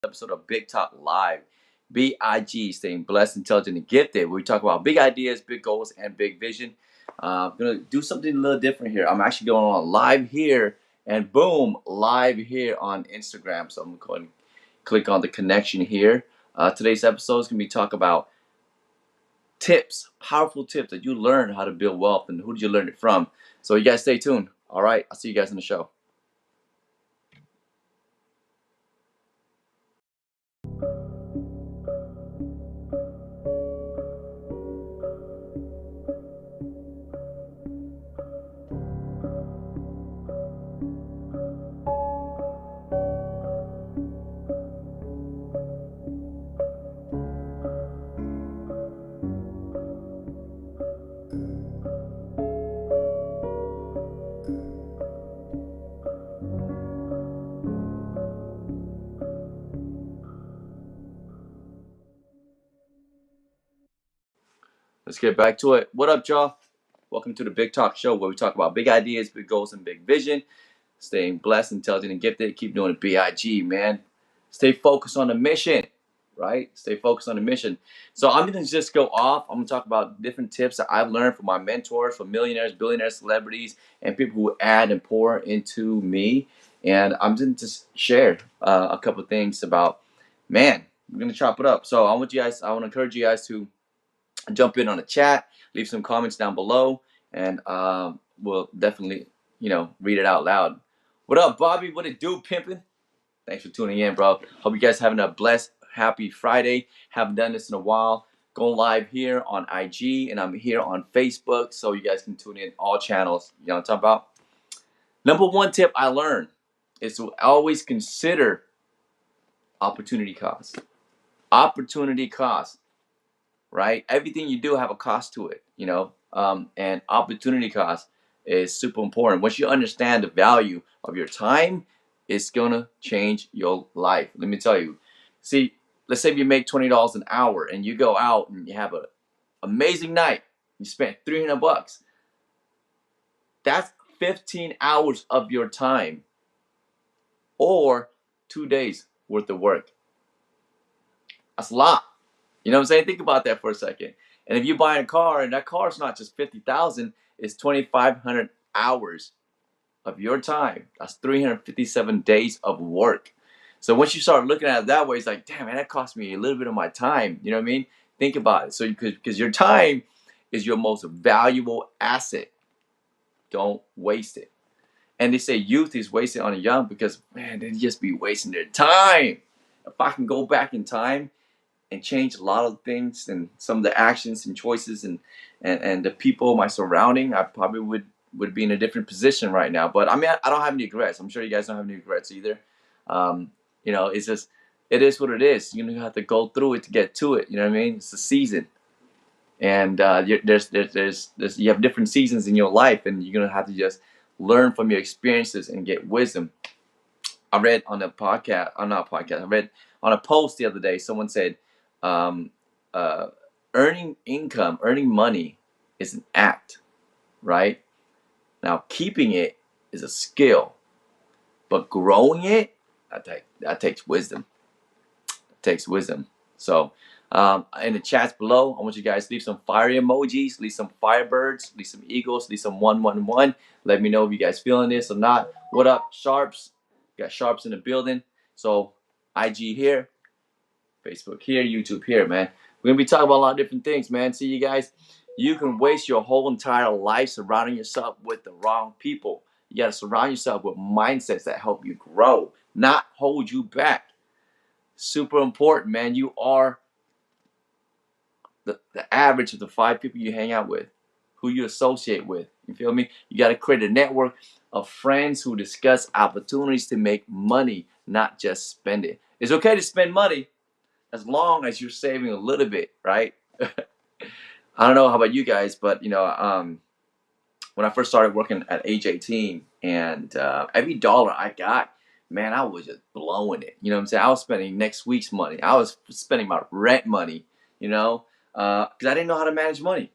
Episode of Big Talk Live. BIG, staying blessed, intelligent, and gifted. We talk about big ideas, big goals, and big vision. I'm gonna do something a little different here. I'm actually going on live here, and boom, live here on Instagram. So I'm going to click on the connection here. Today's episode is gonna be talk about tips, powerful tips that you learn how to build wealth, and who did you learn it from? So you guys stay tuned. All right, I'll see you guys in the show. Let's get back to it. What up, y'all? Welcome to the Big Talk Show, where we talk about big ideas, big goals, and big vision. Staying blessed, intelligent, and gifted. Keep doing it, BIG, man. Stay focused on the mission, right? Stay focused on the mission. So I'm gonna just go off. I'm gonna talk about different tips that I've learned from my mentors, from millionaires, billionaires, celebrities, and people who add and pour into me. And I'm gonna just share a couple things about, man. We're gonna chop it up. So I want to encourage you guys to jump in on the chat, leave some comments down below, and we'll definitely, read it out loud. What up, Bobby? What it do, pimpin'? Thanks for tuning in, bro. Hope you guys having a blessed, happy Friday. Haven't done this in a while. Going live here on IG, and I'm here on Facebook, so you guys can tune in all channels. You know what I'm talking about? Number one tip I learned is to always consider opportunity cost. Opportunity cost, right? Everything you do have a cost to it, and opportunity cost is super important. Once you understand the value of your time, it's gonna change your life. Let me tell you. See, let's say you make $20 an hour and you go out and you have an amazing night. You spent $300. That's 15 hours of your time, or 2 days worth of work. That's a lot. You know what I'm saying? Think about that for a second. And if you buy a car, and that car is not just 50,000, it's 2,500 hours of your time. That's 357 days of work. So once you start looking at it that way, it's like, damn, man, that cost me a little bit of my time. You know what I mean? Think about it. So because your time is your most valuable asset. Don't waste it. And they say youth is wasted on the young because, man, they just be wasting their time. If I can go back in time and change a lot of things and some of the actions and choices and the people, my surrounding, I probably would be in a different position right now. But I mean, I don't have any regrets. I'm sure you guys don't have any regrets either. It's just, it is what it is. You have to go through it to get to it. You know what I mean? It's a season, and you have different seasons in your life, and you're gonna have to just learn from your experiences and get wisdom. I read on a podcast, not a podcast. I read on a post the other day. Someone said, um, uh, earning income, earning money, is an act, right? Now, keeping it is a skill, but growing it, that takes wisdom. It takes wisdom. So, in the chats below, I want you guys to leave some fire emojis, leave some firebirds, leave some eagles, leave some 111. Let me know if you guys feeling this or not. What up, Sharps? Got Sharps in the building. So, IG here, Facebook here, YouTube here, man. We're gonna be talking about a lot of different things, man. See, you guys, you can waste your whole entire life surrounding yourself with the wrong people. You gotta surround yourself with mindsets that help you grow, not hold you back. Super important, man. You are the average of the 5 people you hang out with, who you associate with. You feel me? You gotta create a network of friends who discuss opportunities to make money, not just spend it. It's okay to spend money, as long as you're saving a little bit, right? I don't know how about you guys, but when I first started working at age 18, and every dollar I got, man, I was just blowing it. You know what I'm saying? I was spending next week's money. I was spending my rent money, because I didn't know how to manage money.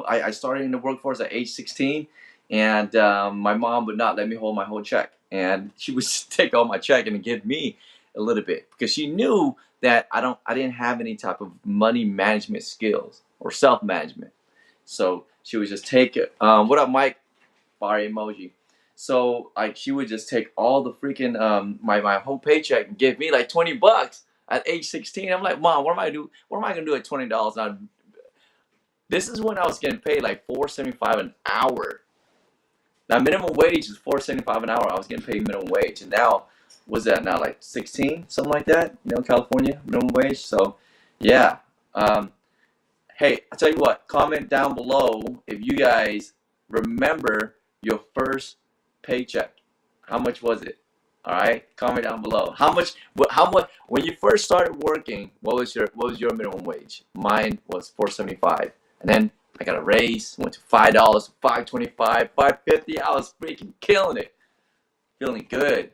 I started in the workforce at age 16, and my mom would not let me hold my whole check, and she would just take all my check and give me a little bit because she knew that I didn't have any type of money management skills or self management. So she would just take it. What up, Mike? Fire emoji. So like she would just take all the freaking my whole paycheck and give me like $20 at age 16. I'm like, Mom, what am I gonna do at $20 now? This is when I was getting paid like $4.75 an hour. Now minimum wage is $4.75 an hour. I was getting paid minimum wage, and now what's that now, like 16, something like that? You know, California minimum wage. So yeah. Hey, I tell you what. Comment down below if you guys remember your first paycheck. How much was it? All right, comment down below. How much? When you first started working? What was your minimum wage? Mine was $4.75, and then I got a raise. Went to $5, $5.25, $5.50. I was freaking killing it, feeling good.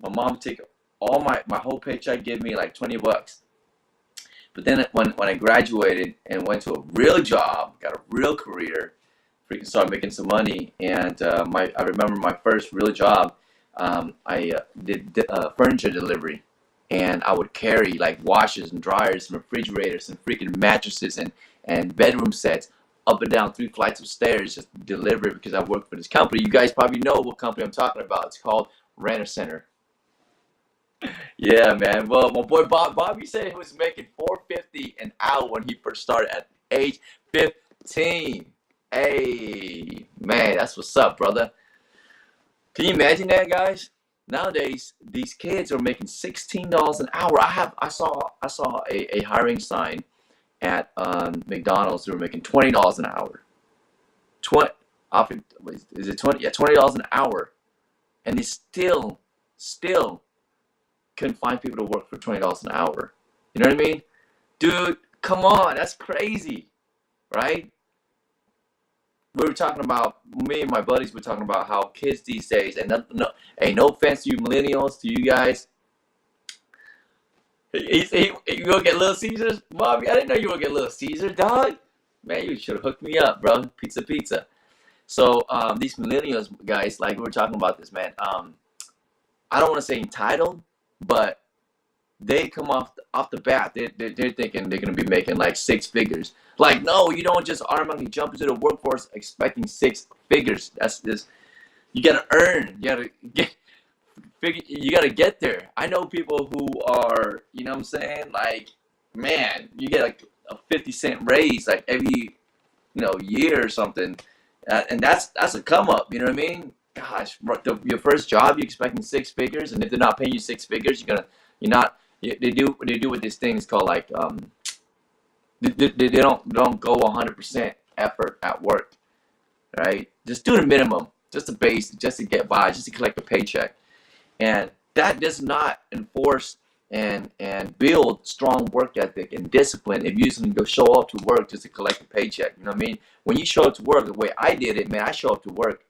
My mom took all my whole paycheck, give me like $20. But then when I graduated and went to a real job, got a real career, freaking started making some money, and I remember my first real job. I did furniture delivery, and I would carry like washers and dryers and refrigerators and freaking mattresses and bedroom sets up and down 3 flights of stairs, just deliver because I worked for this company. You guys probably know what company I'm talking about. It's called Rent-A-Center. Yeah, man. Well, my boy Bobby said he was making $4.50 an hour when he first started at age 15. Hey, man, that's what's up, brother. Can you imagine that, guys? Nowadays, these kids are making $16 an hour. I saw a hiring sign at McDonald's. They were making $20 an hour. Is it 20? Yeah, $20 an hour, and they still couldn't find people to work for $20 an hour. You know what I mean? Dude, come on, that's crazy, right? We were talking about, me and my buddies were talking about how kids these days, and no offense to you millennials, to you guys. You gonna get Little Caesars? Bobby, I didn't know you were gonna get Little Caesars, dog. Man, you should have hooked me up, bro. Pizza. So, these millennials, guys, like we were talking about this, man. I don't want to say entitled, but they come off the bat. They're thinking they're gonna be making like 6 figures. Like, no, you don't just automatically jump into the workforce expecting 6 figures. That's this. You gotta earn. You gotta get there. I know people who are, you know what I'm saying? Like, man, you get like a 50-cent raise like every, year or something, and that's a come up. You know what I mean? Gosh, your first job, you're expecting 6 figures, and if they're not paying you 6 figures, they do with these things called like they don't go 100% effort at work, right? Just do the minimum, just the base, just to get by, just to collect a paycheck, and that does not enforce and build strong work ethic and discipline if you just go show up to work just to collect a paycheck. You know what I mean? When you show up to work the way I did it, man, I show up to work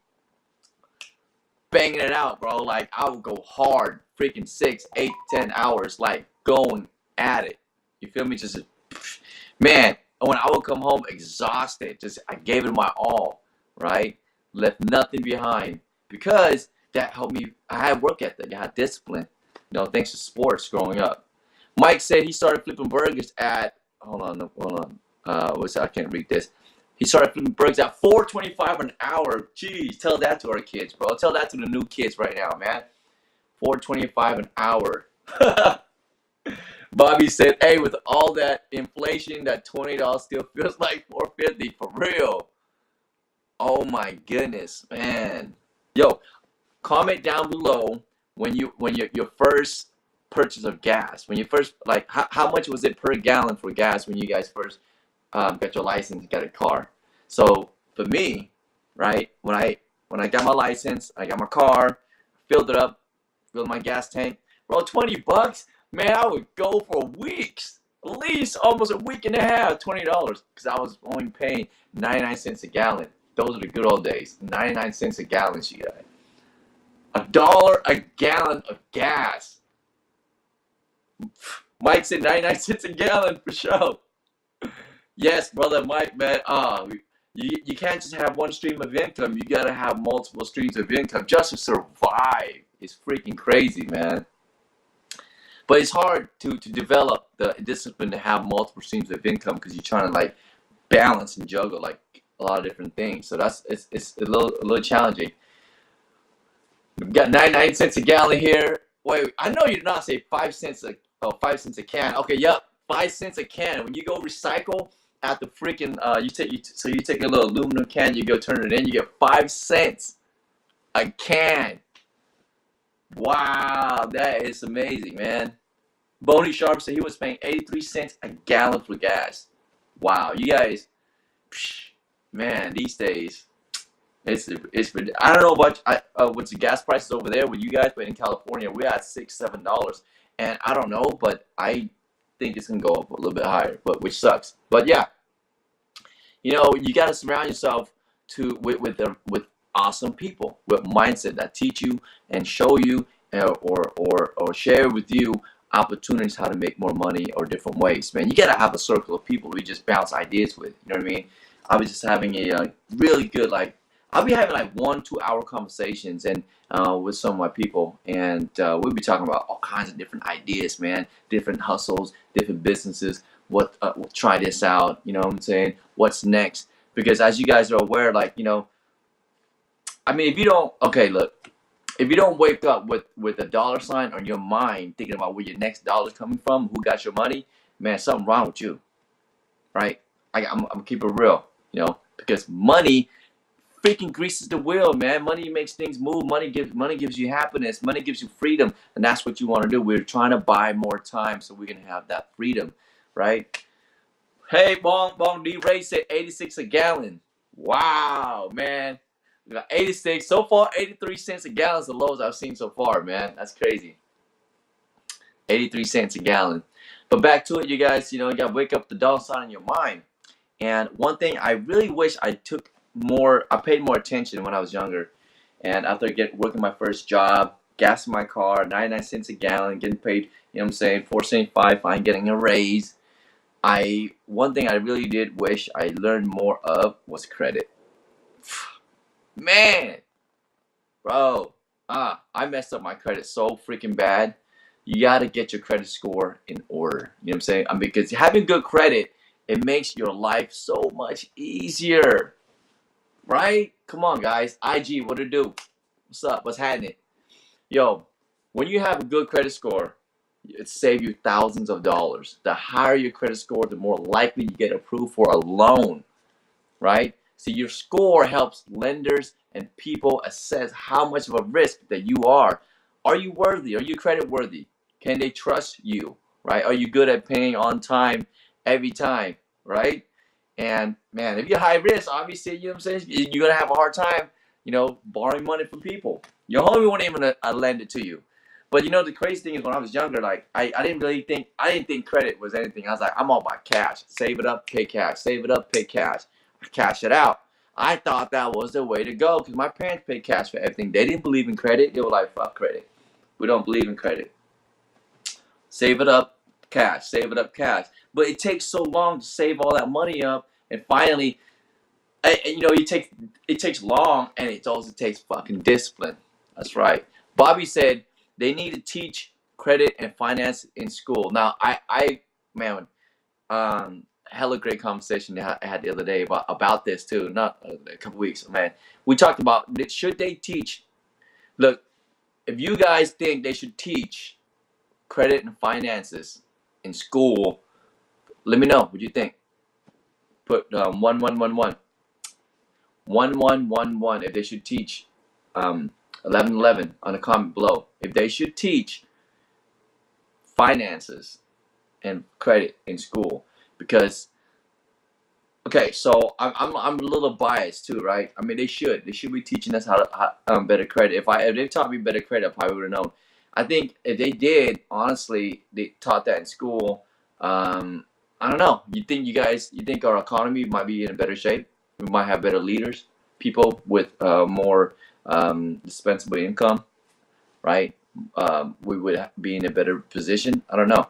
banging it out, bro. Like, I would go hard, freaking 6, 8, 10 hours, like going at it. You feel me? Just, man, when I would come home exhausted, I gave it my all, right? Left nothing behind, because that helped me. I had work ethic, I had discipline, thanks to sports growing up. Mike said he started flipping burgers at, hold on, I can't read this. He started flipping burgers at $4.25 an hour. Jeez, tell that to our kids, bro. Tell that to the new kids right now, man. $4.25 an hour. Bobby said, hey, with all that inflation, that $20 still feels like $4.50 for real. Oh my goodness, man. Yo, comment down below when your first purchase of gas. When you first, like, how much was it per gallon for gas when you guys first got your license and got a car? So for me, right, when I got my license, I got my car, filled it up, filled my gas tank, bro, $20, man, I would go for weeks, at least almost a week and a half, $20, because I was only paying 99 cents a gallon. Those are the good old days. 99 cents a gallon, she got. $1 a gallon of gas. Mike said 99 cents a gallon for sure. Yes, brother Mike, man. You can't just have one stream of income. You gotta have multiple streams of income just to survive. It's freaking crazy, man. But it's hard to develop the discipline to have multiple streams of income because you're trying to like balance and juggle like a lot of different things. So it's a little challenging. We've got 99 cents a gallon here. Wait, I know you did not say 5 cents 5 cents a can. Okay, yep, 5 cents a can. When you go recycle at the freaking you take a little aluminum can, you go turn it in, you get 5 cents a can. Wow, that is amazing, man. Boney Sharp said he was paying 83 cents a gallon for gas. Wow, you guys, man, these days, it's I don't know about what's the gas prices over there with you guys, but in California, we're at $6-7, and I don't know, but I think it's gonna go up a little bit higher, but which sucks. But yeah, you know, you got to surround yourself with awesome people with mindset that teach you and show you or share with you opportunities how to make more money or different ways. Man, you got to have a circle of people we just bounce ideas with. You know what I mean? I was just having a really good I'll be having like 1-2 hour conversations and with some of my people, and we'll be talking about all kinds of different ideas, man, different hustles, different businesses. We'll try this out. You know what I'm saying? What's next? Because as you guys are aware, like, you know, I mean, if you don't, okay, look, if you don't wake up with a dollar sign on your mind, thinking about where your next dollar's coming from, who got your money, man, something wrong with you, right? I'm keep it real, you know, because money freaking greases the wheel, man. Money makes things move. Money gives you happiness. Money gives you freedom, and that's what you want to do. We're trying to buy more time so we can have that freedom, right? Hey, Bong D Ray said 86 a gallon. Wow, man. We got 86 so far. 83 cents a gallon is the lowest I've seen so far, man. That's crazy. 83 cents a gallon. But back to it, you guys. You know, you got to wake up the dollar sign in your mind. And one thing I really wish I paid more attention when I was younger. And after working my first job, gas in my car, 99 cents a gallon, getting paid, you know what I'm saying, $4.75, fine, getting a raise. One thing I really did wish I learned more of was credit. Man, bro, I messed up my credit so freaking bad. You gotta get your credit score in order. You know what I'm saying? Because having good credit, it makes your life so much easier. Right? Come on, guys. IG, what it do? What's up? What's happening? Yo, when you have a good credit score, it saves you thousands of dollars. The higher your credit score, the more likely you get approved for a loan. Right? So your score helps lenders and people assess how much of a risk that you are. Are you worthy? Are you credit worthy? Can they trust you? Right? Are you good at paying on time every time? Right? And man, if you're high risk, obviously, you know what I'm saying, you're gonna have a hard time, you know, borrowing money from people. Your homie won't even lend it to you. But you know, the crazy thing is, when I was younger, like I didn't think credit was anything. I was like, I'm all about cash. Save it up, pay cash. Save it up, pay cash. Cash it out. I thought that was the way to go because my parents paid cash for everything. They didn't believe in credit. They were like, fuck credit. We don't believe in credit. Save it up, cash. Save it up, cash. But it takes so long to save all that money up, and finally, you know, it takes long, and it also takes fucking discipline. That's right. Bobby said they need to teach credit and finance in school. Now, man, hella great conversation I had the other day about this too. Not a couple weeks, man. We talked about, should they teach? Look, if you guys think they should teach credit and finances in school, let me know what you think. Put 1111 1111 if they should teach 1111 on the comment below. If they should teach finances and credit in school, because okay, so I'm a little biased too, right? I mean, they should be teaching us how to better credit. If they taught me better credit, I probably would have known. I think if they did, honestly, they taught that in school. I don't know. You think our economy might be in a better shape? We might have better leaders, people with more dispensable income, right? We would be in a better position. I don't know.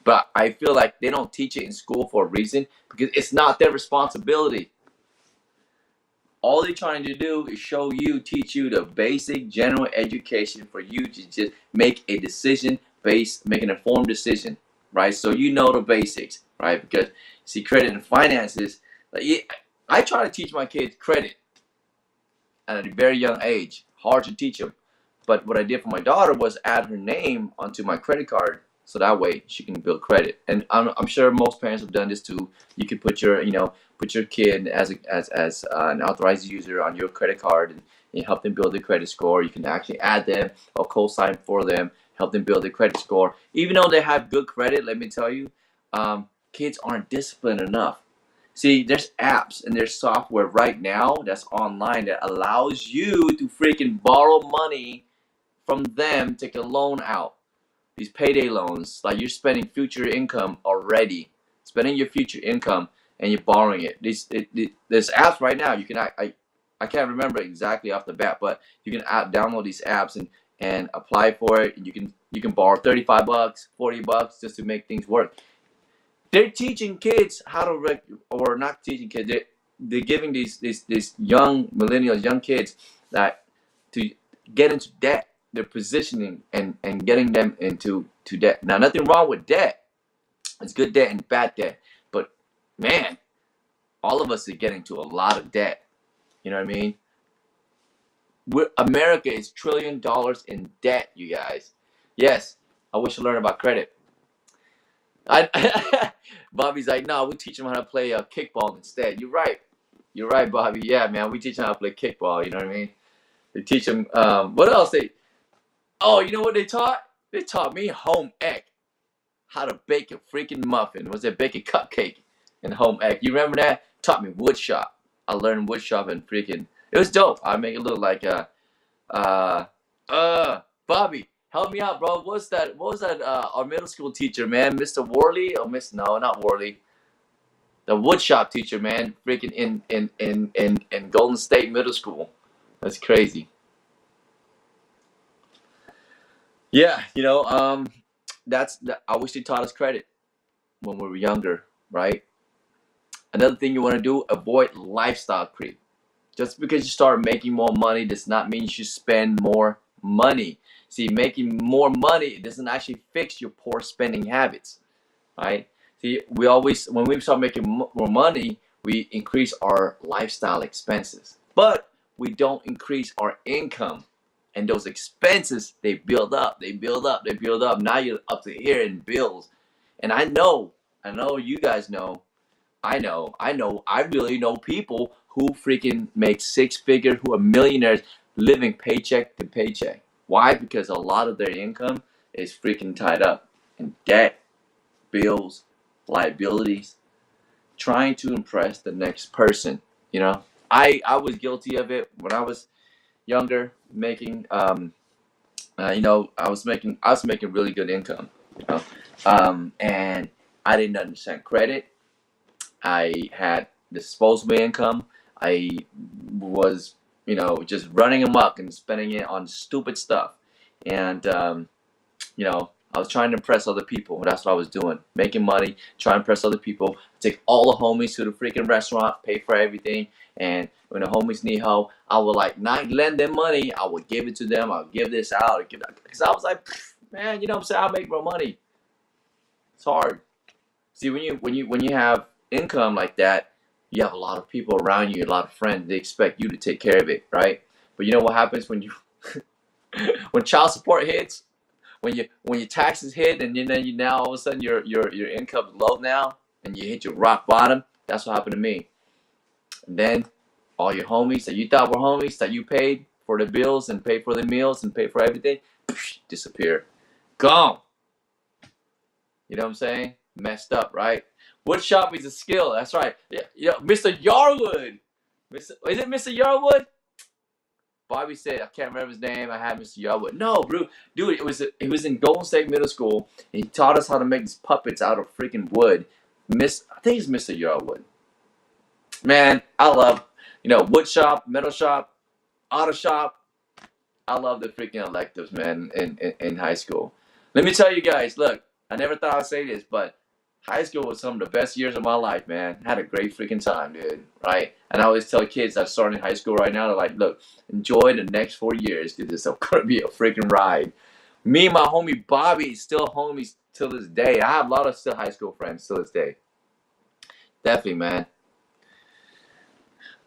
But I feel like they don't teach it in school for a reason, because it's not their responsibility. All they're trying to do is teach you the basic general education for you to just make a decision make an informed decision, right? So you know the basics, right? Because see, credit and finances, I try to teach my kids credit at a very young age. Hard to teach them. But what I did for my daughter was add her name onto my credit card, so that way she can build credit. And I'm sure most parents have done this too. You could put your put your kid as an authorized user on your credit card, and you help them build their credit score. You can actually add them or co-sign for them, help them build their credit score. Even though they have good credit, let me tell you, kids aren't disciplined enough. See, there's apps and there's software right now that's online that allows you to freaking borrow money from them, take a loan out. These payday loans, like you're spending future income already, spending your future income and you're borrowing it. There's apps right now. You can I can't remember exactly off the bat, but you can download these apps and apply for it. And you can borrow $35, $40 just to make things work. They're teaching kids how to or not teaching kids. They're giving these young millennials, young kids that to get into debt. They're positioning and getting them into debt. Now, nothing wrong with debt. It's good debt and bad debt. But man, all of us are getting to a lot of debt. You know what I mean? America is $1 trillion in debt, you guys. Yes, I wish I learned about credit. Bobby's like, no, we teach them how to play kickball instead. You're right, Bobby. Yeah, man, we teach them how to play kickball. You know what I mean? They teach them. What else? Oh, you know what they taught? They taught me home ec, how to bake a freaking muffin. Was it bake a cupcake in home ec? You remember that? Taught me wood shop. I learned wood shop and freaking. It was dope. I make it look like Bobby. Help me out, bro. What was that? Our middle school teacher, man, Mr. Worley or No, not Worley. The woodshop teacher, man, freaking in Golden State Middle School. That's crazy. Yeah, I wish they taught us credit when we were younger, right? Another thing you want to do, avoid lifestyle creep. Just because you start making more money does not mean you should spend more money. See, making more money doesn't actually fix your poor spending habits, right? See, when we start making more money, we increase our lifestyle expenses, but we don't increase our income, and those expenses, they build up, they build up, they build up. Now you're up to here in bills, and I know you guys know, I really know people who freaking make six figures, who are millionaires, living paycheck to paycheck. Why? Because a lot of their income is freaking tied up in debt, bills, liabilities, trying to impress the next person. I was guilty of it when I was younger, making I was making really good income, and I didn't understand credit. I had disposable income. I was just running amok and spending it on stupid stuff. And, I was trying to impress other people. That's what I was doing. Making money, trying to impress other people. Take all the homies to the freaking restaurant, pay for everything. And when the homies need help, I would not lend them money. I would give it to them. I would give this out. Because I was like, man, you know what I'm saying? I'll make more money. It's hard. See, when you have income like that, you have a lot of people around you, a lot of friends. They expect you to take care of it, right? But you know what happens when when child support hits, when your taxes hit, and then you now all of a sudden your income's low now, and you hit your rock bottom. That's what happened to me. And then all your homies that you thought were homies that you paid for the bills and paid for the meals and paid for everything, disappear, gone. You know what I'm saying? Messed up, right? Wood shop is a skill. That's right. Yeah, Mr. Yarwood. Is it Mr. Yarwood? Bobby said, I can't remember his name. I had Mr. Yarwood. No, bro. Dude, it was in Golden State Middle School. And he taught us how to make these puppets out of freaking wood. I think it's Mr. Yarwood. Man, I love, wood shop, metal shop, auto shop. I love the freaking electives, man, in high school. Let me tell you guys, look, I never thought I'd say this, but high school was some of the best years of my life, man. I had a great freaking time, dude, right? And I always tell kids that starting high school right now, they're like, look, enjoy the next 4 years, because it's going to be a freaking ride. Me and my homie Bobby still homies till this day. I have a lot of still high school friends till this day. Definitely, man.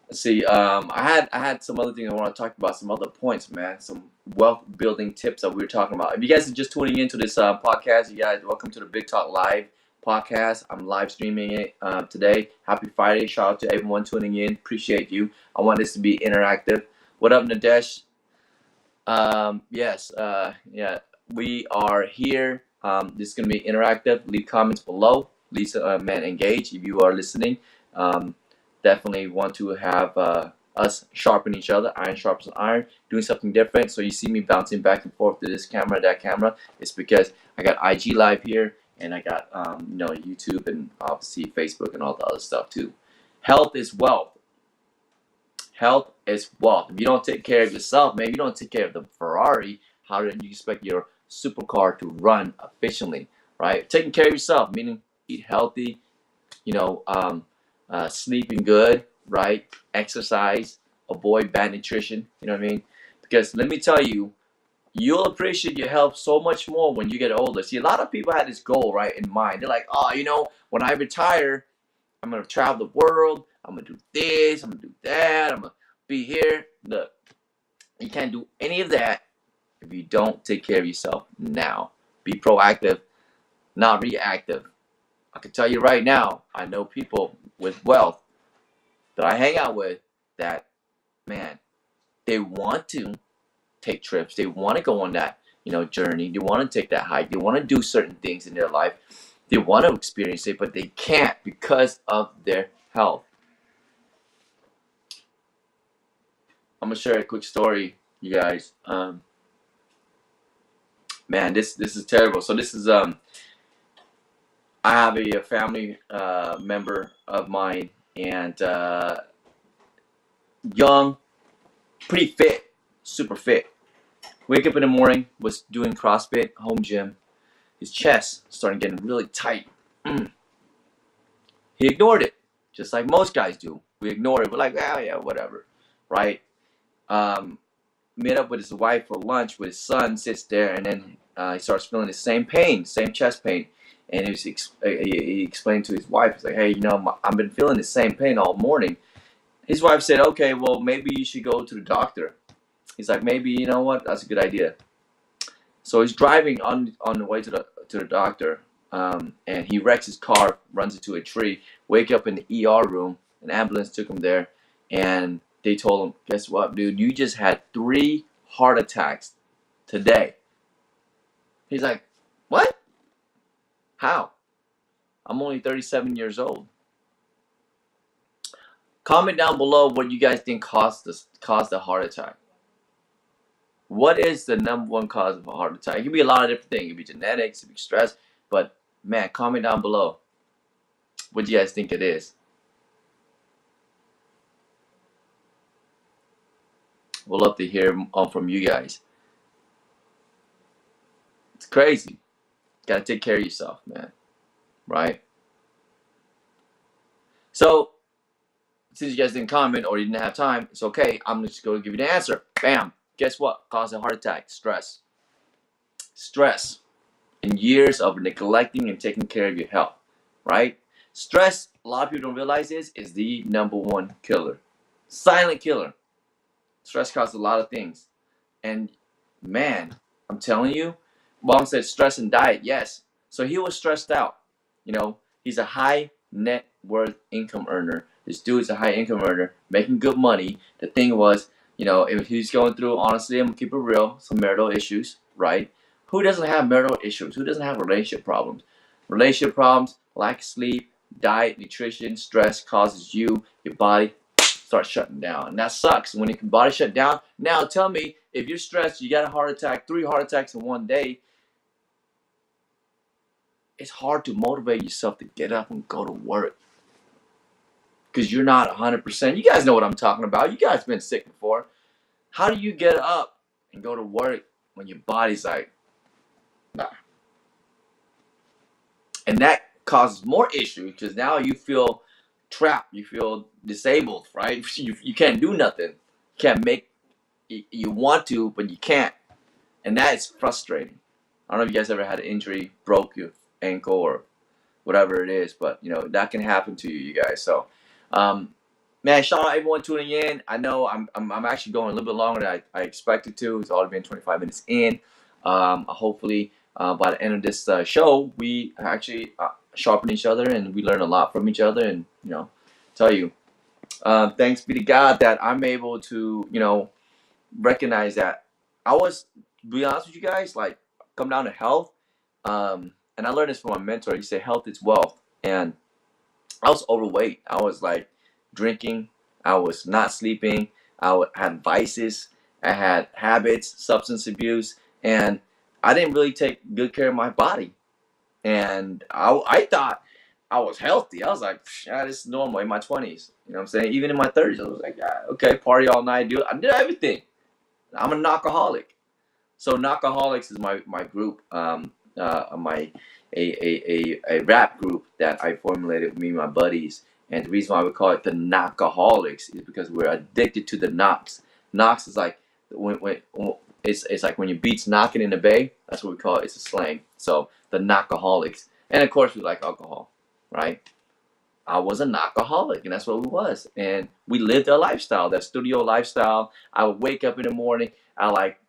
Let's see. I had some other things I want to talk about. Some other points, man. Some wealth building tips that we were talking about. If you guys are just tuning into this podcast, you guys welcome to the Big Talk Live podcast. I'm live streaming it today. Happy Friday! Shout out to everyone tuning in. Appreciate you. I want this to be interactive. What up, Nadesh? Yes. Yeah. We are here. This is gonna be interactive. Leave comments below. Lisa, man, engage if you are listening. Um, Definitely want to have us sharpen each other. Iron sharpens iron. Doing something different. So you see me bouncing back and forth to this camera, that camera. It's because I got IG Live here, and I got YouTube, and obviously Facebook and all the other stuff too. Health is wealth. Health is wealth. If you don't take care of yourself, maybe you don't take care of the Ferrari, how do you expect your supercar to run efficiently, right? Taking care of yourself, meaning eat healthy, you know, sleeping good, right? Exercise, avoid bad nutrition, you know what I mean? Because let me tell you, you'll appreciate your health so much more when you get older. See, a lot of people had this goal, right, in mind. They're like, oh, when I retire, I'm gonna travel the world. I'm gonna do this. I'm gonna do that. I'm gonna be here. Look, you can't do any of that if you don't take care of yourself now. Be proactive, not reactive. I can tell you right now, I know people with wealth that I hang out with that, man, they want to take trips. They want to go on that, journey. They want to take that hike. They want to do certain things in their life. They want to experience it, but they can't because of their health. I'm gonna share a quick story, you guys. Man, this is terrible. So this is I have a family member of mine, and young, pretty fit, super fit. Wake up in the morning, was doing CrossFit, home gym. His chest started getting really tight. He ignored it, just like most guys do. We ignore it. We're like, oh yeah, whatever, right? Met up with his wife for lunch. With his son, sits there, and then he starts feeling the same pain, same chest pain. And he explained to his wife, he's like, hey, I've been feeling the same pain all morning. His wife said, okay, well, maybe you should go to the doctor. He's like, maybe, you know what, that's a good idea. So he's driving on the way to the doctor, and he wrecks his car, runs into a tree, wake up in the ER room. An ambulance took him there, and they told him, guess what, dude, you just had 3 heart attacks today. He's like, what? How? I'm only 37 years old. Comment down below what you guys think caused the heart attack. What is the number one cause of a heart attack? It can be a lot of different things. It can be genetics, it can be stress. But, man, comment down below. What do you guys think it is? We'll love to hear from you guys. It's crazy. Gotta take care of yourself, man. Right? So, since you guys didn't comment or you didn't have time, it's okay. I'm just going to give you the answer. Bam. Guess what? Causes a heart attack. Stress. Stress. And years of neglecting and taking care of your health. Right? Stress, a lot of people don't realize this, is the number one killer. Silent killer. Stress causes a lot of things. And, man, I'm telling you, Mom said stress and diet. Yes. So he was stressed out. He's a high net worth income earner. This dude's a high income earner, making good money. The thing was, if he's going through, honestly, I'm gonna keep it real, some marital issues, right? Who doesn't have marital issues? Who doesn't have relationship problems? Relationship problems, lack of sleep, diet, nutrition, stress causes your body start shutting down. And that sucks. When your body shut down, now tell me, if you're stressed, you got a heart attack, 3 heart attacks in one day, it's hard to motivate yourself to get up and go to work. Because you're not 100%. You guys know what I'm talking about. You guys been sick before. How do you get up and go to work when your body's like, nah? And that causes more issues because now you feel trapped. You feel disabled, right? You can't do nothing. You can't make, you want to, but you can't. And that is frustrating. I don't know if you guys ever had an injury, broke your ankle or whatever it is, but you know that can happen to you, you guys. So, man, shout out everyone tuning in. I know I'm actually going a little bit longer than I expected to. It's already been 25 minutes in. Hopefully, by the end of this show, we actually sharpen each other and we learn a lot from each other. And you know, tell you, thanks be to God that I'm able to, you know, recognize that I was, to be honest with you guys, like come down to health. And I learned this from my mentor. He said, health is wealth. And I was overweight. I was like drinking. I was not sleeping. Had vices. I had habits, substance abuse, and I didn't really take good care of my body. And I thought I was healthy. I was like, yeah, this is normal in my 20s. You know what I'm saying? Even in my 30s, I was like, yeah, okay, party all night, I did everything. I'm a knockaholic. So Knockaholics is my group, my a rap group that I formulated with me and my buddies. And the reason why we call it the Knockaholics is because we're addicted to the knocks. Knocks is like when it's like when your beat's knocking in the bay. That's what we call it. It's a slang. So the Knockaholics, and of course we like alcohol, right? I was a knockaholic, and that's what we was. And we lived a lifestyle, that studio lifestyle. I would wake up in the morning. I like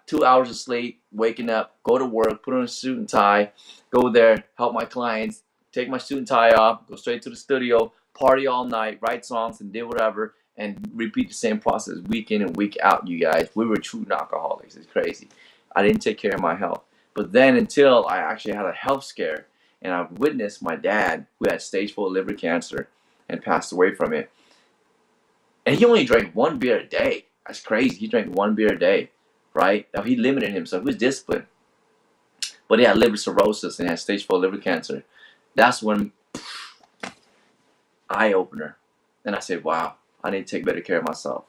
2 hours of sleep, waking up, go to work, put on a suit and tie, go there, help my clients, take my suit and tie off, go straight to the studio, party all night, write songs, and do whatever, and repeat the same process week in and week out, you guys. We were true knockaholics. It's crazy. I didn't take care of my health. But then until I actually had a health scare, and I witnessed my dad, who had stage 4 liver cancer and passed away from it. And he only drank 1 beer a day. That's crazy. He drank 1 beer a day. Right? Now he limited himself. He was disciplined. But he had liver cirrhosis and had stage 4 liver cancer. That's when eye opener. And I said, wow, I need to take better care of myself.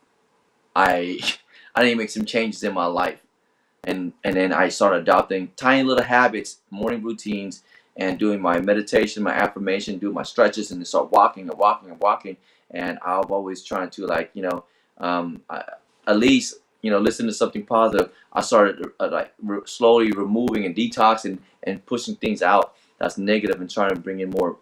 I need to make some changes in my life. And then I started adopting tiny little habits, morning routines, and doing my meditation, my affirmation, doing my stretches, and then start walking and walking and walking. And I'm always trying to, like, you know, at least, you know, listen to something positive. I started slowly removing and detoxing and pushing things out that's negative and trying to bring in more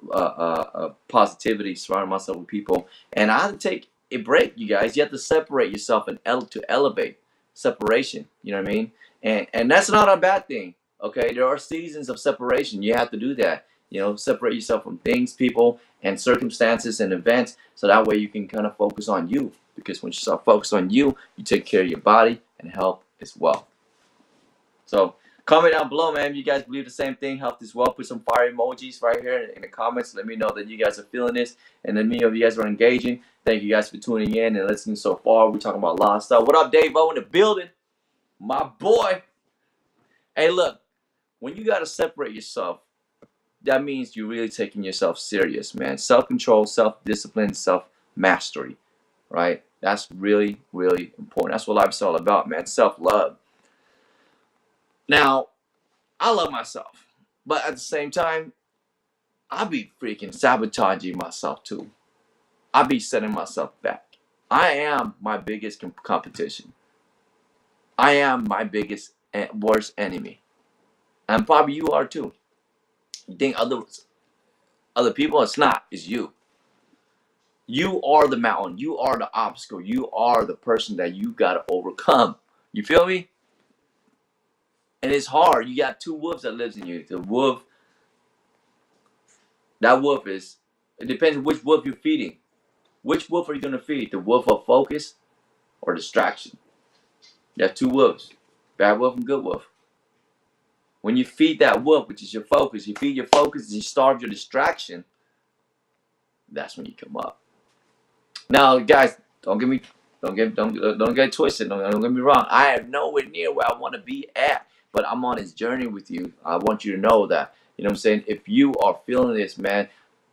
positivity, surrounding myself with people. And I had to take a break, you guys. You have to separate yourself and to elevate. Separation, you know what I mean? And that's not a bad thing. Okay, there are seasons of separation. You have to do that. You know, separate yourself from things, people, and circumstances and events, so that way you can kind of focus on you. Because when you start focus on you, you take care of your body and health as well. So comment down below, man. If you guys believe the same thing, health as well. Put some fire emojis right here in the comments. Let me know that you guys are feeling this, and let me know if you guys are engaging. Thank you guys for tuning in and listening so far. We're talking about a lot of stuff. What up, Dave O in the building? My boy. Hey, look, when you got to separate yourself, that means you're really taking yourself serious, man. Self-control, self-discipline, self-mastery, right? That's really, really important. That's what life's all about, man. Self-love. Now, I love myself, but at the same time, I be freaking sabotaging myself too. I be setting myself back. I am my biggest competition. I am my biggest and worst enemy. And probably you are too. You think other people? It's not. It's you. You are the mountain. You are the obstacle. You are the person that you gotta overcome. You feel me? And it's hard. You got 2 wolves that lives in you. The wolf. That wolf is. It depends on which wolf you're feeding. Which wolf are you gonna feed? The wolf of focus or distraction? You have 2 wolves. Bad wolf and good wolf. When you feed that wolf, which is your focus, you feed your focus and you starve your distraction. That's when you come up. Now, guys, don't get it twisted. Don't get me wrong. I am nowhere near where I want to be at, but I'm on this journey with you. I want you to know that. You know what I'm saying? If you are feeling this, man,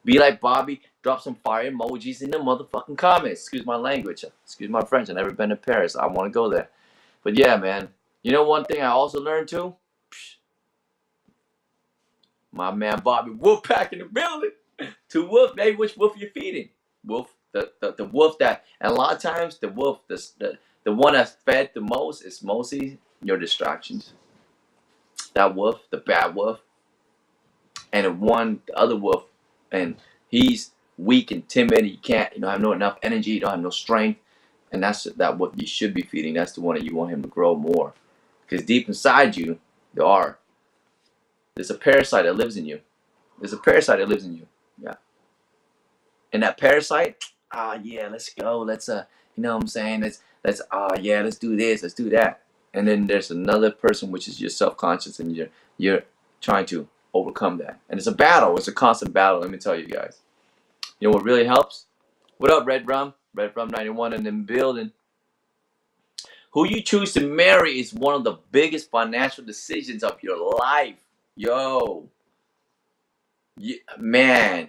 be like Bobby. Drop some fire emojis in the motherfucking comments. Excuse my language. Excuse my French. I've never been to Paris. I want to go there. But yeah, man. You know one thing I also learned too? My man Bobby Wolfpack in the building. 2 wolf, maybe which wolf you feeding? Wolf, the wolf that, and a lot of times the wolf, the one that's fed the most is mostly your distractions. that wolf, the bad wolf, and the other wolf, and he's weak and timid. He can't, have no enough energy. You don't have no strength, and that's that what you should be feeding. That's the one that you want him to grow more, because deep inside you, there's a parasite that lives in you. There's a parasite that lives in you. Yeah, and that parasite, yeah, let's go. Let's you know what I'm saying? Yeah, let's do this. Let's do that. And then there's another person, which is your self-conscious, and you're trying to overcome that. And it's a battle. It's a constant battle. Let me tell you guys. You know what really helps? What up, Red Rum? Red Rum 91 in the building. Who you choose to marry is one of the biggest financial decisions of your life. Yo. Yeah, man.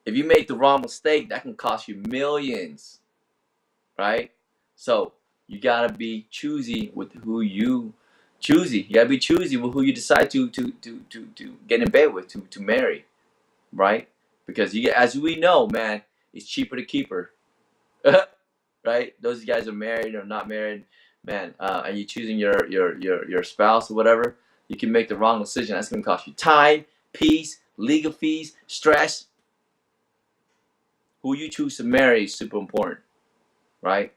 If you make the wrong mistake, that can cost you millions. Right? So you gotta be choosy with who you choosy. You gotta be choosy with who you decide to get in bed with, to marry. Right? Because as we know, man, it's cheaper to keep her. Right? Those guys are married or not married, man, and you choosing your spouse or whatever, you can make the wrong decision. That's gonna cost you time, peace, legal fees, stress. Who you choose to marry is super important, right?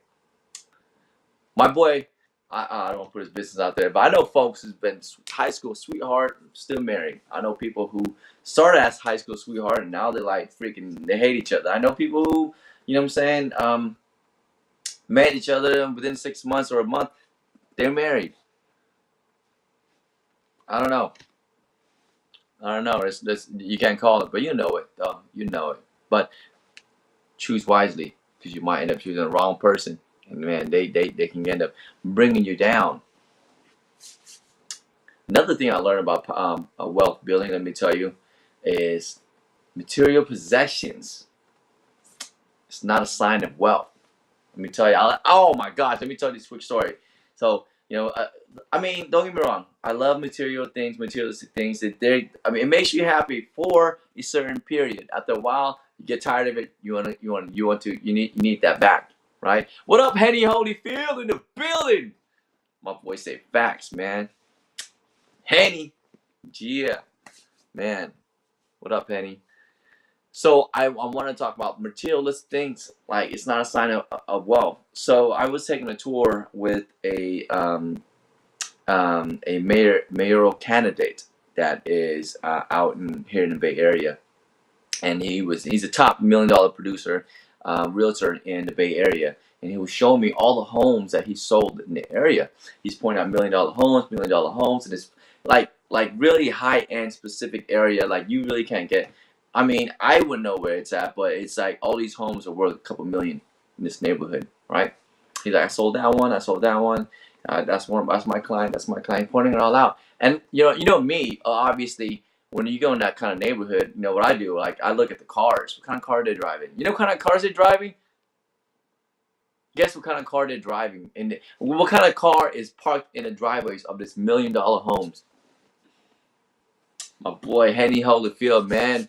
My boy, I don't want to put his business out there, but I know folks who's been high school sweetheart, still married. I know people who started as high school sweetheart and now they're like freaking, they hate each other. I know people who, you know what I'm saying, met each other within 6 months or a month, they're married. I don't know. It's you can't call it, but you know it. You know it. But choose wisely, because you might end up choosing the wrong person, and man, they can end up bringing you down. Another thing I learned about wealth building, let me tell you, is material possessions. It's not a sign of wealth. Let me tell you. Oh my gosh, let me tell you this quick story. So, I mean, don't get me wrong. I love material things, materialistic things. It makes you happy for a certain period. After a while, you get tired of it. You need that back, right? What up, Henny Holyfield in the building? My boy say facts, man. Henny, yeah, man. What up, Henny? So I want to talk about materialistic things. Like, it's not a sign of wealth. So I was taking a tour with a mayoral candidate that is out here in the Bay Area, and he's a top $1 million producer, realtor in the Bay Area, and he was showing me all the homes that he sold in the area. He's pointing out $1 million homes, and it's like really high end specific area. Like, you really can't get. I mean, I wouldn't know where it's at, but it's like all these homes are worth a couple million in this neighborhood, right? He's like, I sold that one. That's my client. That's my client. Pointing it all out. And you know me. Obviously, when you go in that kind of neighborhood, you know what I do? Like, I look at the cars. What kind of car they're driving? You know what kind of cars they're driving? Guess what kind of car they're driving? And what kind of car is parked in the driveways of this $1 million homes? My boy Henny Holyfield, man.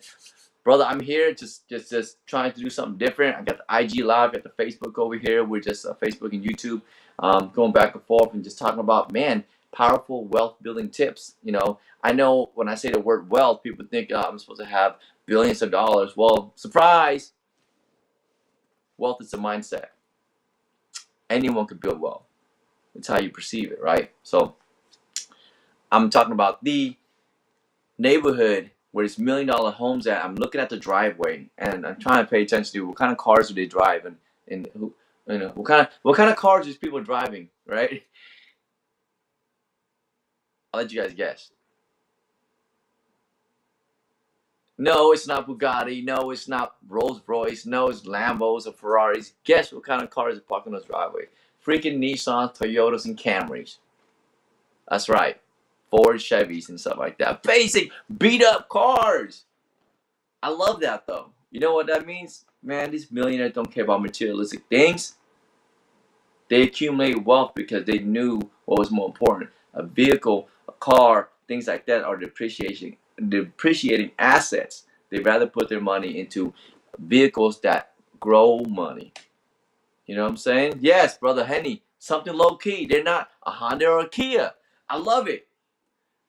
Brother, I'm here just trying to do something different. I got the IG Live, got the Facebook over here. We're just Facebook and YouTube, going back and forth and just talking about, man, powerful wealth building tips. I know when I say the word wealth, people think I'm supposed to have billions of dollars. Well, surprise! Wealth is a mindset. Anyone can build wealth. It's how you perceive it, right? So I'm talking about the neighborhood where it's $1 million homes at. I'm looking at the driveway and I'm trying to pay attention to what kind of cars do they drive, and who, what kind of cars is people driving, right? I'll let you guys guess. No, it's not Bugatti. No, it's not Rolls Royce. No, it's Lambos or Ferraris. Guess what kind of cars are parked on those driveway? Freaking Nissans, Toyotas, and Camrys. That's right. Ford, Chevys, and stuff like that. Basic, beat up cars. I love that, though. You know what that means? Man, these millionaires don't care about materialistic things. They accumulate wealth because they knew what was more important. A vehicle, a car, things like that are depreciating assets. They'd rather put their money into vehicles that grow money. You know what I'm saying? Yes, Brother Henny. Something low key. They're not a Honda or a Kia. I love it.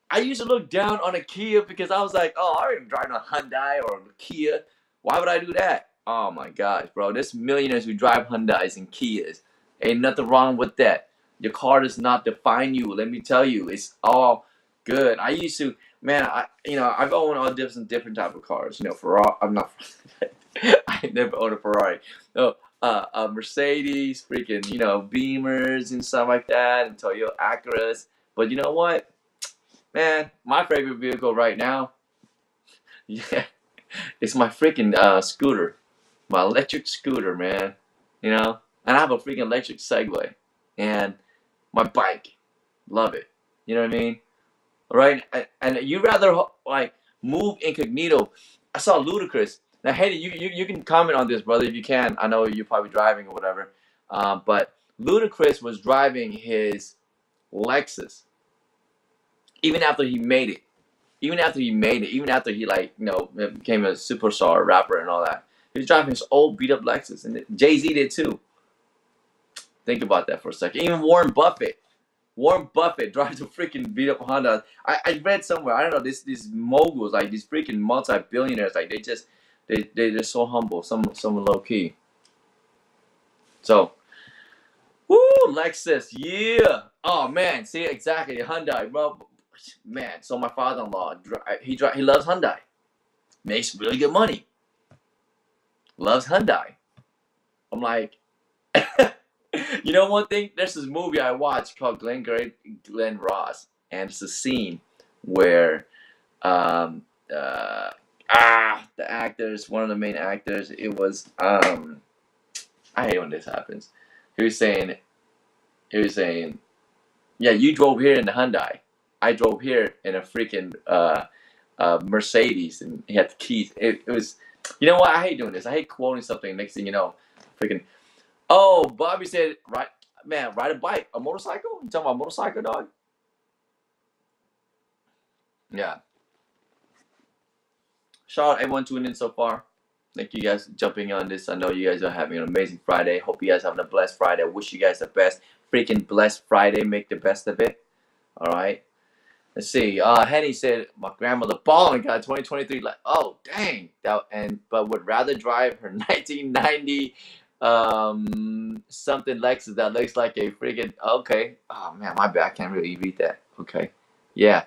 I used to look down on a Kia because I was like, oh, I already driving a Hyundai or a Kia. Why would I do that? Oh my gosh, bro. There's millionaires who drive Hyundais and Kias. Ain't nothing wrong with that. Your car does not define you. Let me tell you, it's all good. I used to, man. I've owned all different type of cars. Ferrari. I'm not. I never owned a Ferrari. No, a Mercedes, freaking, Beamers and stuff like that, and Toyota Acuras. But you know what? Man, my favorite vehicle right now, yeah, it's my freaking scooter, my electric scooter, man. And I have a freaking electric Segway, and my bike, love it. You know what I mean? Right? And you rather like move incognito. I saw Ludacris. Now, hey, you can comment on this, brother, if you can. I know you're probably driving or whatever, but Ludacris was driving his Lexus even after he made it. Even after he became a superstar rapper and all that, he was driving his old beat up Lexus, and Jay-Z did too. Think about that for a second. Even Warren Buffett drives a freaking beat up Honda. I read somewhere, I don't know, these moguls, like these freaking multi-billionaires, like they're just so humble, some low key. So, woo, Lexus, yeah. Oh man, see, exactly, Hyundai, bro. Man, so my father-in-law, he loves Hyundai. Makes really good money. Loves Hyundai. I'm like, one thing. There's this movie I watched called Glenn Ross, and it's a scene where um the actors, one of the main actors, it was I hate when this happens. He was saying, yeah, you drove here in the Hyundai. I drove here in a freaking Mercedes, and he had the keys. It was, you know what? I hate doing this. I hate quoting something. Next thing you know, freaking. Oh, Bobby said, right, man, ride a bike, a motorcycle. You talking about motorcycle, dog? Yeah. Shout out everyone tuning in so far. Thank you guys for jumping on this. I know you guys are having an amazing Friday. Hope you guys having a blessed Friday. I wish you guys the best. Freaking blessed Friday. Make the best of it. All right. Let's see. Henny said my grandmother balling got 2023. Like, oh dang. But would rather drive her 1990 something Lexus that looks like a freaking, okay. Oh man, my bad. I can't really read that. Okay. Yeah.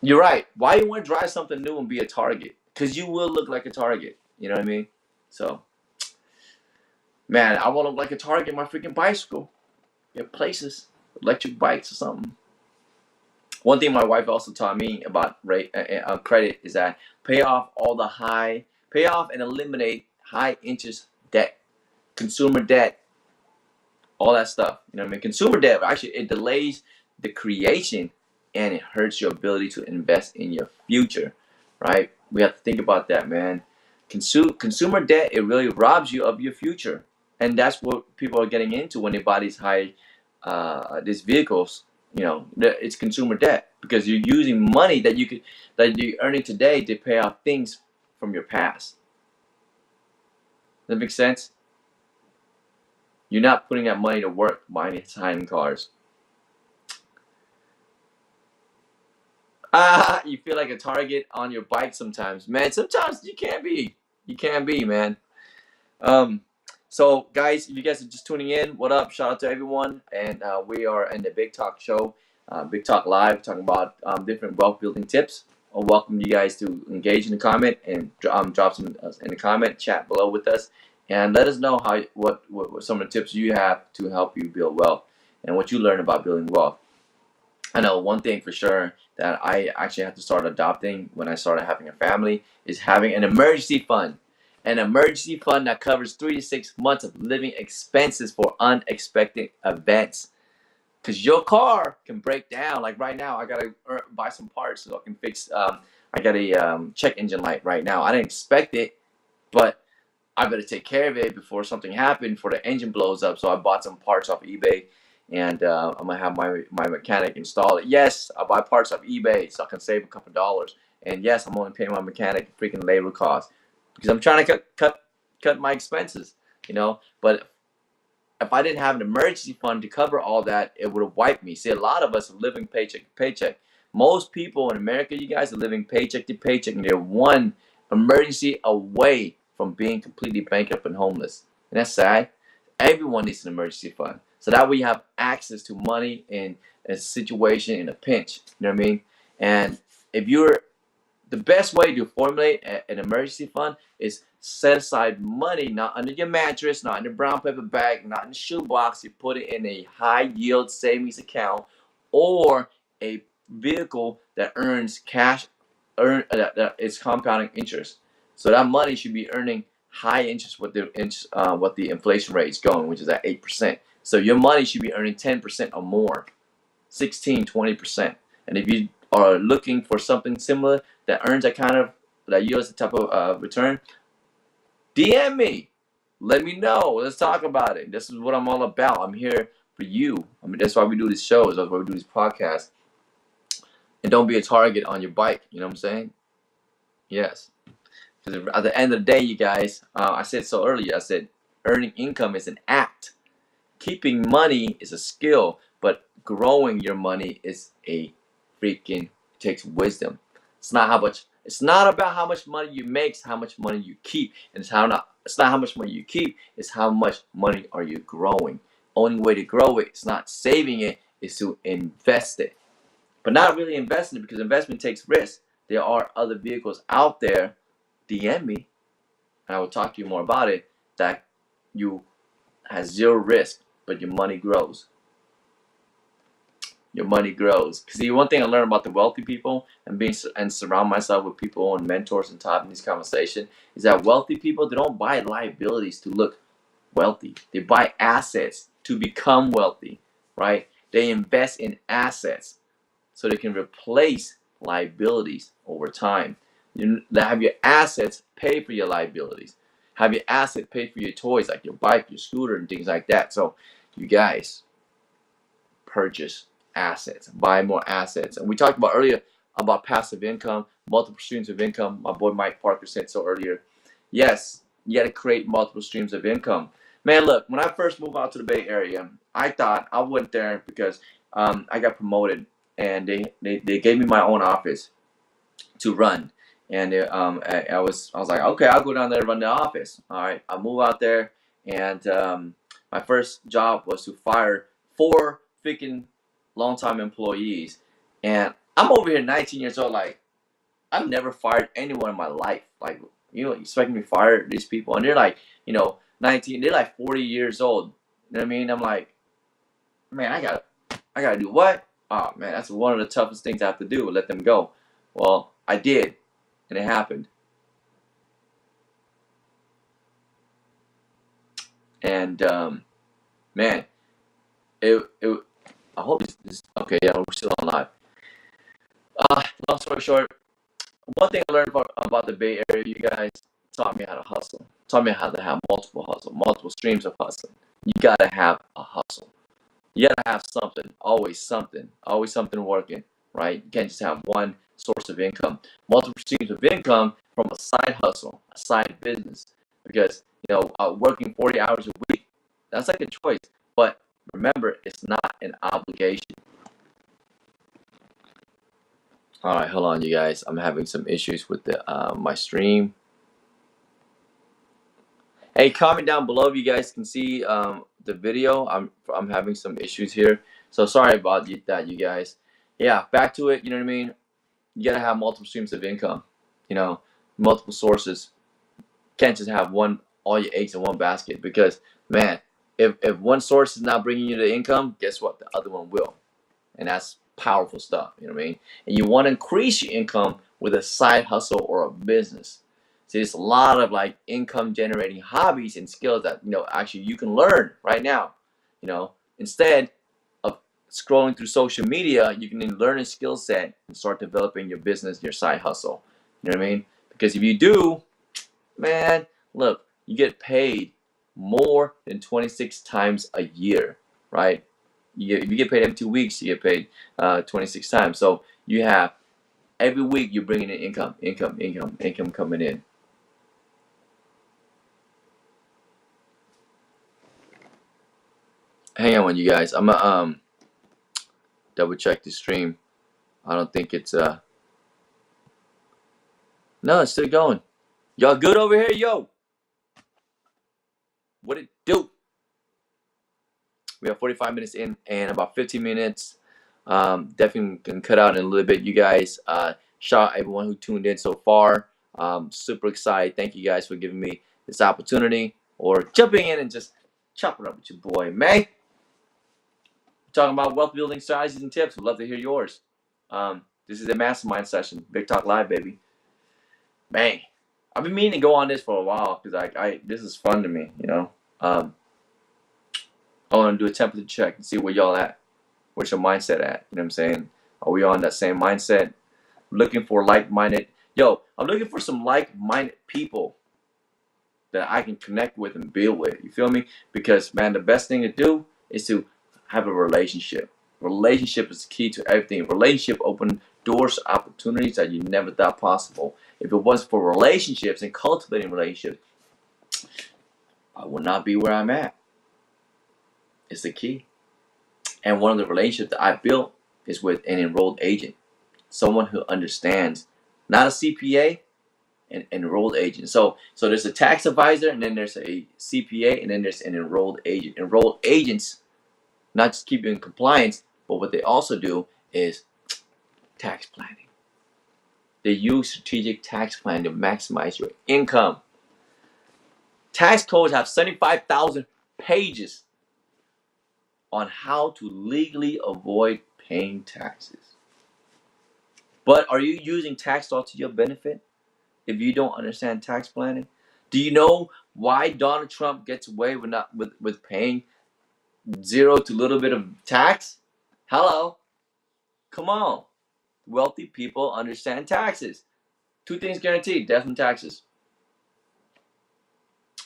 You're right. Why you want to drive something new and be a target? Because you will look like a target. You know what I mean? So, man, I want to look like a target. My freaking bicycle. Get places, electric bikes or something. One thing my wife also taught me about credit is that pay off and eliminate high interest debt, consumer debt, all that stuff. You know what I mean? Consumer debt, actually, it delays the creation and it hurts your ability to invest in your future, right? We have to think about that, man. Consumer debt, it really robs you of your future. And that's what people are getting into when they buy these vehicles. It's consumer debt because you're using money that you're earning today to pay off things from your past. Does that make sense? You're not putting that money to work buying high-end cars. You feel like a target on your bike sometimes, man. Sometimes you can't be, man. So guys, if you guys are just tuning in, what up? Shout out to everyone, and we are in the Big Talk Show, Big Talk Live, talking about different wealth building tips. I welcome you guys to engage in the comment and drop some in the comment, chat below with us, and let us know what some of the tips you have to help you build wealth and what you learn about building wealth. I know one thing for sure that I actually had to start adopting when I started having a family is having an emergency fund. An emergency fund that covers 3 to 6 months of living expenses for unexpected events. Because your car can break down. Like right now, I got to buy some parts so I can fix, I got a check engine light right now. I didn't expect it, but I better take care of it before something happened, before the engine blows up. So I bought some parts off eBay. And I'm going to have my mechanic install it. Yes, I buy parts off eBay so I can save a couple dollars. And yes, I'm only paying my mechanic freaking labor costs because I'm trying to cut my expenses, But if I didn't have an emergency fund to cover all that, it would have wiped me. See, a lot of us are living paycheck to paycheck. Most people in America, you guys, are living paycheck to paycheck, and they're one emergency away from being completely bankrupt and homeless. And that's sad. Everyone needs an emergency fund, so that way you have access to money in a situation, in a pinch. You know what I mean? And if you're the best way to formulate an emergency fund is set aside money, not under your mattress, not in a brown paper bag, not in a shoebox. You put it in a high yield savings account or a vehicle that earns cash, that is compounding interest. So that money should be earning high interest with what the inflation rate is going, which is at 8%. So your money should be earning 10% or more, 16, 20%. And if you are looking for something similar that earns that yields a type of return, DM me. Let me know. Let's talk about it. This is what I'm all about. I'm here for you. I mean, that's why we do these shows. That's why we do these podcasts. And don't be a target on your bike. You know what I'm saying? Yes. Because at the end of the day, you guys, I said so earlier. I said earning income is an act. Keeping money is a skill, but growing your money is a freaking takes wisdom. It's not how much. It's not about how much money you make. It's how much money you keep, and it's not how much money you keep. It's how much money are you growing. Only way to grow it is not saving it. Is to invest it, but not really investing it because investment takes risk. There are other vehicles out there. DM me, and I will talk to you more about it. That you has zero risk, but your money grows. Your money grows. Because the one thing I learned about the wealthy people and surround myself with people and mentors and talking these conversations is that wealthy people, they don't buy liabilities to look wealthy. They buy assets to become wealthy, right? They invest in assets so they can replace liabilities over time. You have your assets pay for your liabilities. Have your assets pay for your toys like your bike, your scooter, and things like that. So you guys purchase assets, buy more assets. And we talked about earlier about passive income, multiple streams of income. My boy Mike Parker said so earlier. Yes, you got to create multiple streams of income. Man, look, when I first moved out to the Bay Area, I thought I went there because I got promoted and they gave me my own office to run. And I was like, okay, I'll go down there and run the office. All right, I move out there, and my first job was to fire 4 freaking long-time employees. And I'm over here 19 years old, like, I've never fired anyone in my life. Like, expecting me to fire these people. And they're like, 19, they're like 40 years old. You know what I mean? I'm like, man, I gotta do what? Oh man, that's one of the toughest things I have to do, let them go. Well, I did, and it happened. And man, it I hope this okay. Yeah, we're still on live. Long story short, one thing I learned about the Bay Area, you guys taught me how to hustle. Taught me how to have multiple streams of hustling. You gotta have a hustle. You gotta have always something working, right? You can't just have one source of income. Multiple streams of income from a side hustle, a side business, because working 40 hours a week, that's like a choice. But remember, it's not an obligation. All right, hold on, you guys. I'm having some issues with my stream. Hey, comment down below if you guys can see the video. I'm having some issues here, so sorry about that, you guys. Yeah, back to it. You know what I mean? You gotta have multiple streams of income. Multiple sources. Can't just have all your eggs in one basket, because man, if one source is not bringing you the income, guess what? The other one will, and that's powerful stuff. You know what I mean? And you want to increase your income with a side hustle or a business. So there's a lot of like income generating hobbies and skills that actually you can learn right now. Instead of scrolling through social media, you can learn a skill set and start developing your business, your side hustle. You know what I mean? Because if you do, man, look, you get paid more than 26 times a year, right? If you get paid every 2 weeks, you get paid 26 times. So you have every week you're bringing in income coming in. Hang on, you guys. I'm gonna double check the stream. I don't think it's no, it's still going. Y'all good over here, yo? What it do? We have 45 minutes in and about 15 minutes. Definitely can cut out in a little bit. You guys, shout out everyone who tuned in so far. Super excited. Thank you guys for giving me this opportunity or jumping in and just chopping up with your boy, man. Talking about wealth building strategies and tips. We'd love to hear yours. This is a mastermind session. Big Talk Live, baby. Man, I've been meaning to go on this for a while because I this is fun to me, you know. I want to do a temperature check and see where y'all at. Where's your mindset at? You know what I'm saying? Are we on that same mindset? Looking for like-minded. Yo, I'm looking for some like-minded people that I can connect with and build with. You feel me? Because, man, the best thing to do is to have a relationship. Relationship is the key to everything. Relationship open doors, opportunities that you never thought possible. If it wasn't for relationships and cultivating relationships, I would not be where I'm at. It's the key. And one of the relationships that I built is with an enrolled agent. Someone who understands, not a CPA, an enrolled agent. So there's a tax advisor, and then there's a CPA, and then there's an enrolled agent. Enrolled agents not just keep you in compliance, but what they also do is tax planning. They use strategic tax planning to maximize your income. Tax codes have 75,000 pages on how to legally avoid paying taxes. But are you using tax law to your benefit if you don't understand tax planning? Do you know why Donald Trump gets away with paying zero to little bit of tax? Hello? Come on. Wealthy people understand taxes. Two things guaranteed: death and taxes.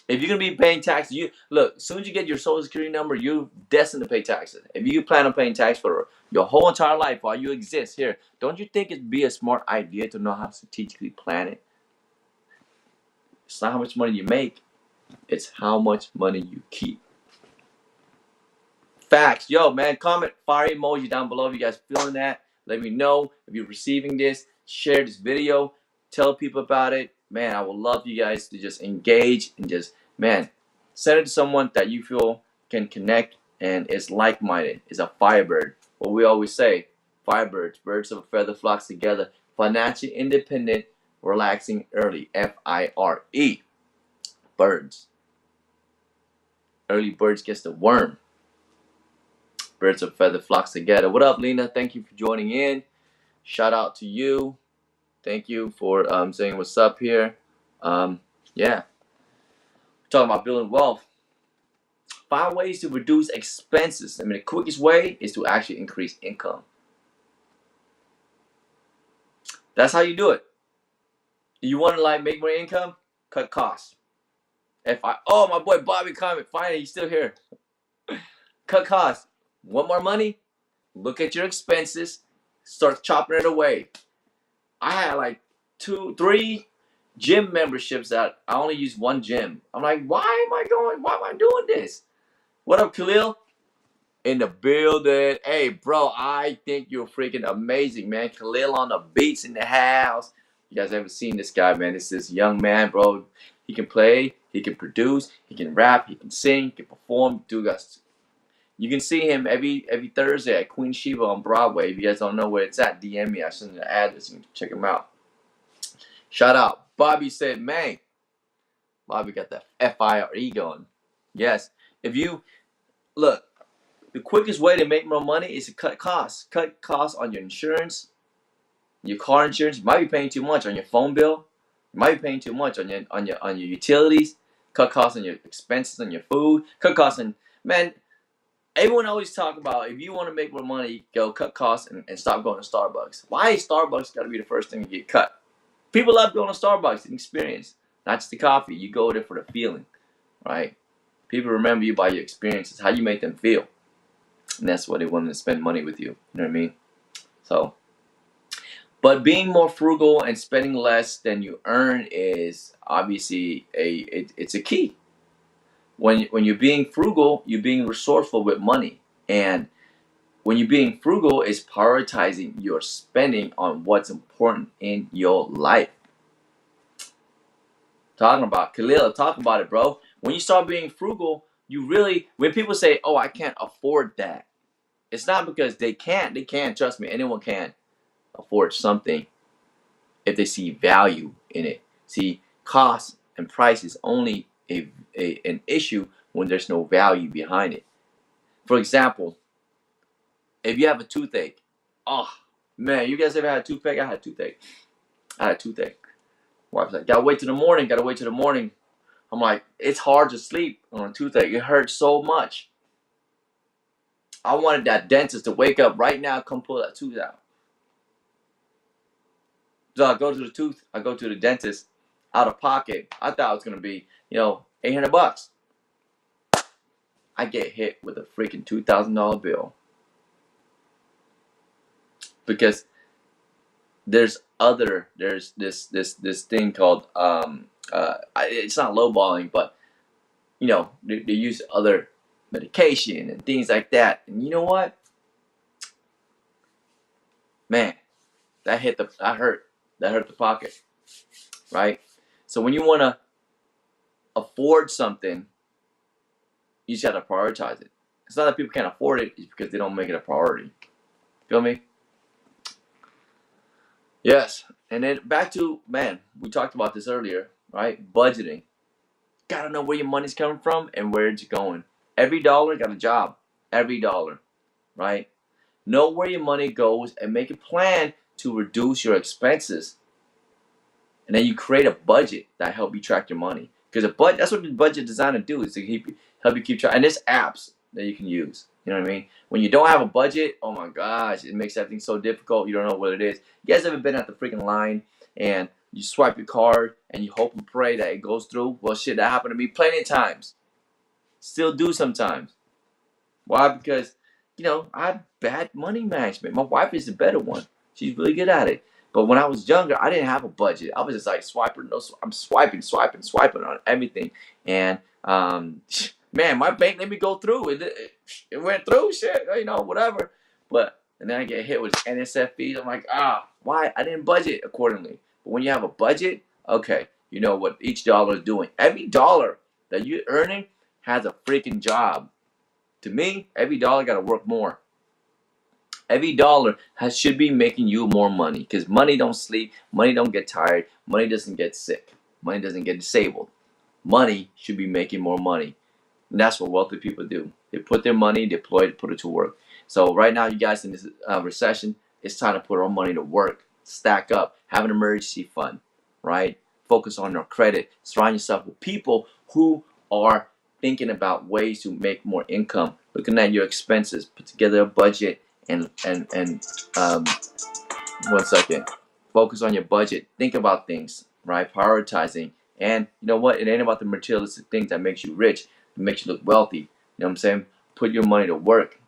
If you're gonna be paying taxes, you look, as soon as you get your social security number, you're destined to pay taxes. If you plan on paying tax for your whole entire life while you exist here, don't you think it'd be a smart idea to know how to strategically plan it? It's not how much money you make, it's how much money you keep. Facts. Yo, man, comment fire emoji down below if you guys feeling that. Let me know if you're receiving this. Share this video. Tell people about it. Man, I would love you guys to just engage and just, man, send it to someone that you feel can connect and is like-minded, is a firebird. What we always say, firebirds, birds of a feather flocks together, financially independent, relaxing early, F-I-R-E, birds. Early birds gets the worm. Birds of feather flocks together. What up, Lena? Thank you for joining in. Shout out to you. Thank you for saying what's up here. Yeah, we're talking about building wealth. 5 ways to reduce expenses. I mean, the quickest way is to actually increase income. That's how you do it. You want to like make more income? Cut costs. Oh, my boy Bobby comment. Finally, he's still here. Cut costs. Want more money? Look at your expenses. Start chopping it away. I had like 2-3 gym memberships that I only use one gym. I'm like, why am I doing this? What up, Khalil? In the building. Hey, bro, I think you're freaking amazing, man. Khalil on the beats in the house. You guys ever seen this guy, man? This is young man, bro. He can play, he can produce, he can rap, he can sing, he can perform. Dude, guys, you can see him every Thursday at Queen Sheba on Broadway. If you guys don't know where it's at, DM me. I send you the address. You can check him out. Shout out. Bobby said, man. Bobby got that FIRE going. Yes. If you look, the quickest way to make more money is to cut costs. Cut costs on your insurance, your car insurance. You might be paying too much on your phone bill. You might be paying too much on your utilities. Cut costs on your expenses on your food. Cut costs on, man. Everyone always talk about if you want to make more money, go cut costs and stop going to Starbucks. Why is Starbucks got to be the first thing to get cut? People love going to Starbucks and experience, not just the coffee. You go there for the feeling, right? People remember you by your experiences, how you make them feel. And that's why they want to spend money with you. You know what I mean? So, but being more frugal and spending less than you earn is obviously it's a key. When you're being frugal, you're being resourceful with money. And when you're being frugal, is prioritizing your spending on what's important in your life. Talking about Khalil, talk about it, bro. When you start being frugal, you really, when people say, "Oh, I can't afford that," it's not because they can't. They can. Trust me, anyone can afford something if they see value in it. See, cost and price is only an issue when there's no value behind it. For example, if you have a toothache, oh man, you guys ever had a toothache? I had a toothache. I had a toothache. Wife's like, gotta wait till the morning. Gotta wait till the morning. I'm like, it's hard to sleep on a toothache. It hurts so much. I wanted that dentist to wake up right now, come pull that tooth out. So I go to the dentist out of pocket. I thought it was gonna be, $800. I get hit with a freaking $2,000 bill because there's this thing called it's not lowballing, but they use other medication and things like that. And you know what, man, that hurt the pocket, right? So when you want to afford something, you just got to prioritize it. It's not that people can't afford it; it's because they don't make it a priority. Feel me? Yes. And then back to, man, we talked about this earlier, right? Budgeting. Gotta know where your money's coming from and where it's going. Every dollar got a job. Every dollar, right? Know where your money goes and make a plan to reduce your expenses. And then you create a budget that help you track your money. Because that's what the budget designed to do, is to help you keep track. And there's apps that you can use. You know what I mean? When you don't have a budget, oh my gosh, it makes everything so difficult. You don't know what it is. You guys ever been at the freaking line and you swipe your card and you hope and pray that it goes through? Well, shit, that happened to me plenty of times. Still do sometimes. Why? Because, I have bad money management. My wife is the better one. She's really good at it. But when I was younger, I didn't have a budget. I was just like swiping. I'm swiping on everything. And man, my bank let me go through. It went through, shit, whatever. And then I get hit with NSF fees. I'm like, why? I didn't budget accordingly. But when you have a budget, okay, you know what each dollar is doing. Every dollar that you're earning has a freaking job. To me, every dollar got to work more. Every dollar should be making you more money, because money don't sleep, money don't get tired, money doesn't get sick, money doesn't get disabled. Money should be making more money. And that's what wealthy people do. They put their money, deploy it, put it to work. So right now, you guys, in this recession, it's time to put our money to work, stack up, have an emergency fund, right? Focus on your credit. Surround yourself with people who are thinking about ways to make more income, looking at your expenses, put together a budget, and 1 second, focus on your budget. Think about things, right? Prioritizing. And you know what? It ain't about the materialistic things that makes you rich. It makes you look wealthy. You know what I'm saying? Put your money to work.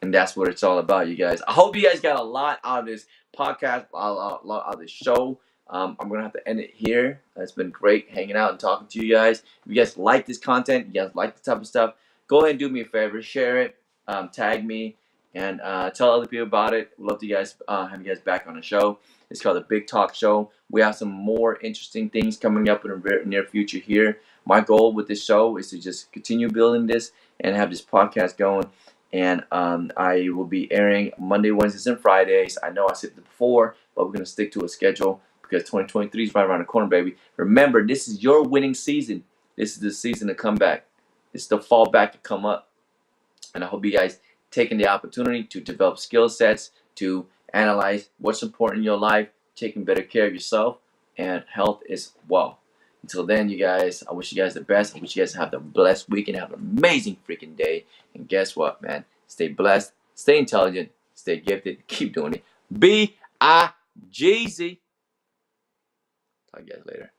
And that's what it's all about, you guys. I hope you guys got a lot out of this podcast, a lot out of this show. I'm going to have to end it here. It's been great hanging out and talking to you guys. If you guys like this content, you guys like this type of stuff, go ahead and do me a favor. Share it. Tag me. And tell other people about it. Love to have you guys back on the show. It's called the Big Talk Show. We have some more interesting things coming up in the very near future here. My goal with this show is to just continue building this and have this podcast going. And I will be airing Monday, Wednesdays, and Fridays. I know I said it before, but we're going to stick to a schedule because 2023 is right around the corner, baby. Remember, this is your winning season. This is the season to come back. It's the fall back to come up. And I hope you guys taking the opportunity to develop skill sets, to analyze what's important in your life, taking better care of yourself, and health is wealth. Until then, you guys, I wish you guys the best. I wish you guys have the blessed weekend, have an amazing freaking day. And guess what, man? Stay blessed, stay intelligent, stay gifted, keep doing it. B-I-G-Z. Talk to you guys later.